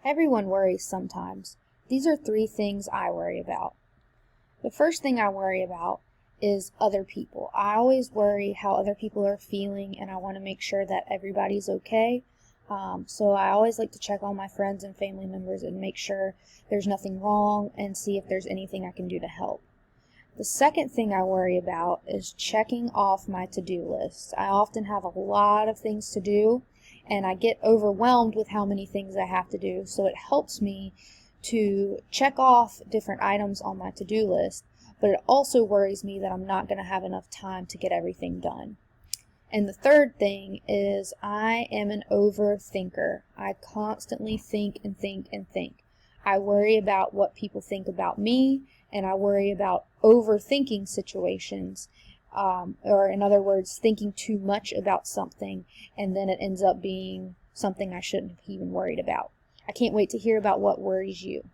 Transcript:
Everyone worries sometimes. These are 3 things I worry about. The first thing I worry about is other people. I always worry how other people are feeling, and I want to make sure that everybody's okay. So I always like to check on my friends and family members and make sure there's nothing wrong and see if there's anything I can do to help. The second thing I worry about is checking off my to-do list. I often have a lot of things to do, and I get overwhelmed with how many things I have to do, so it helps me to check off different items on my to-do list, but it also worries me that I'm not going to have enough time to get everything done. And the third thing is I am an overthinker. I constantly think and think and think. I worry about what people think about me, and I worry about overthinking situations, or in other words, thinking too much about something, and then it ends up being something I shouldn't have even worried about. I can't wait to hear about what worries you.